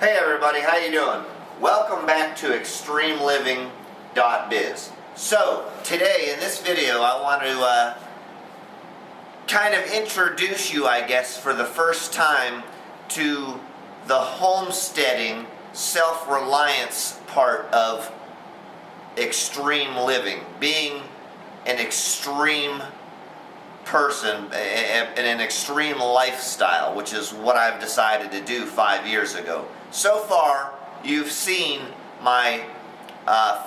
Hey everybody, how you doing? Welcome back to ExtremeLiving.biz. So, today in this video I want to kind of introduce you, I guess, for the first time to the homesteading, self-reliance part of extreme living. Being an extreme person and an extreme lifestyle, which is what I've decided to do 5 years ago. So far, you've seen my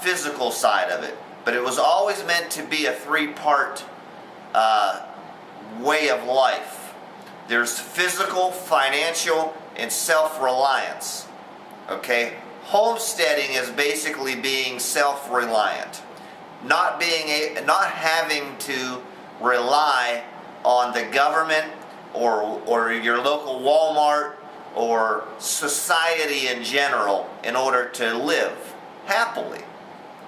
physical side of it, but it was always meant to be a three-part way of life. There's physical, financial, and self-reliance. Okay? Homesteading is basically being self-reliant, not having to rely on the government or your local Walmart or society in general in order to live happily,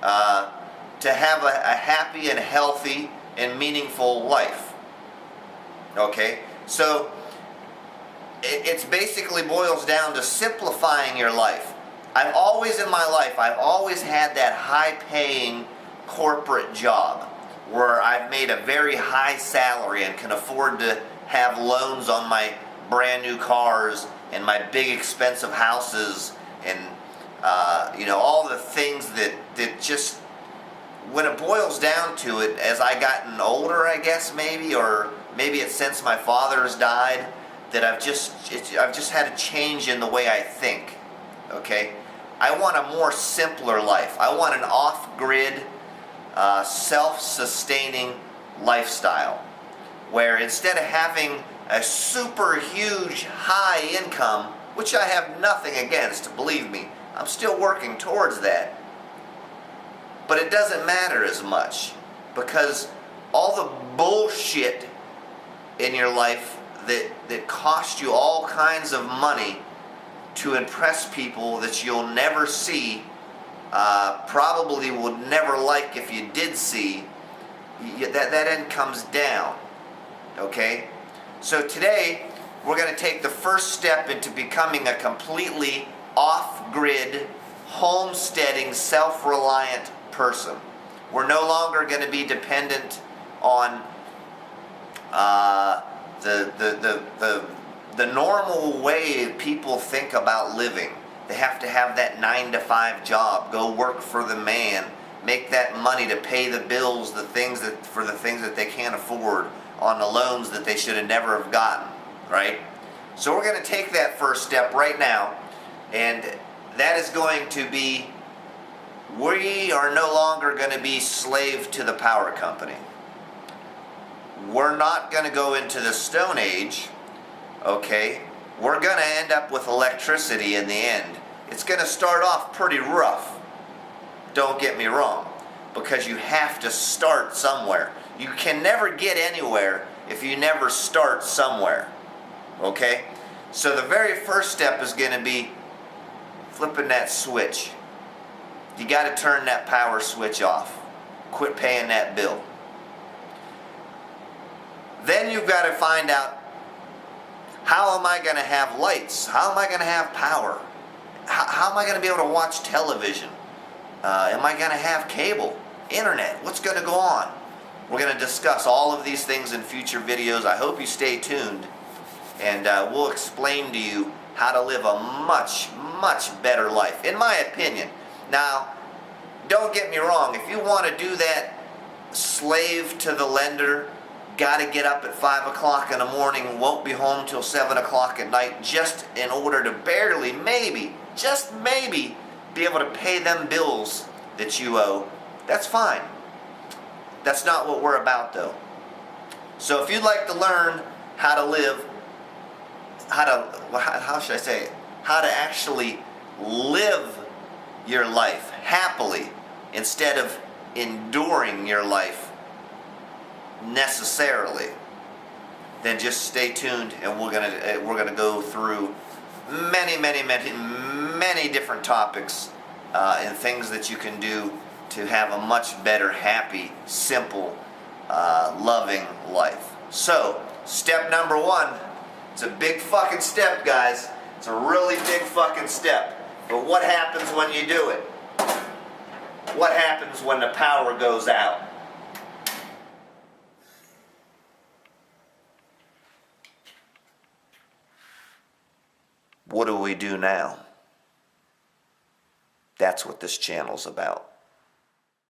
to have a happy and healthy and meaningful life. Okay, so it basically boils down to simplifying your life. I've always had that high-paying corporate job where I've made a very high salary and can afford to have loans on my brand new cars and my big expensive houses and all the things that just, when it boils down to it, as I gotten older, I guess maybe it's since my father's died, that I've just had a change in the way I think. Okay, I want a more simpler life. I want an off-grid, self-sustaining lifestyle where instead of having a super huge high income, which I have nothing against, believe me, I'm still working towards that, but it doesn't matter as much because all the bullshit in your life that cost you all kinds of money to impress people that you'll never see, probably would never like if you did see, that end comes down. Okay? So today we're going to take the first step into becoming a completely off-grid, homesteading, self-reliant person. We're no longer going to be dependent on the normal way people think about living. They have to have that 9-to-5 job, go work for the man, make that money to pay the bills, for the things that they can't afford, on the loans that they should have never have gotten, right? So we're going to take that first step right now, and that is going to be, we are no longer going to be slave to the power company. We're not going to go into the Stone Age, okay? We're going to end up with electricity in the end. It's going to start off pretty rough, don't get me wrong, because you have to start somewhere. You can never get anywhere if you never start somewhere, okay? So the very first step is going to be flipping that switch. You got to turn that power switch off. Quit paying that bill. Then you've got to find out, how am I going to have lights? How am I going to have power? How am I going to be able to watch television? Am I going to have cable? Internet? What's going to go on? We're going to discuss all of these things in future videos. I hope you stay tuned, and we'll explain to you how to live a much, much better life, in my opinion. Now, don't get me wrong. If you want to do that slave to the lender, got to get up at 5 o'clock in the morning, won't be home till 7 o'clock at night, just in order to barely, maybe, just maybe, be able to pay them bills that you owe, that's fine. That's not what we're about, though. So if you'd like to learn how to live, how should I say it? How to actually live your life happily instead of enduring your life necessarily, then just stay tuned, and we're gonna go through many different topics and things that you can do to have a much better, happy, simple, loving life. So, step number one, it's a big fucking step, guys. It's a really big fucking step. But what happens when you do it? What happens when the power goes out? What do we do now? That's what this channel's about.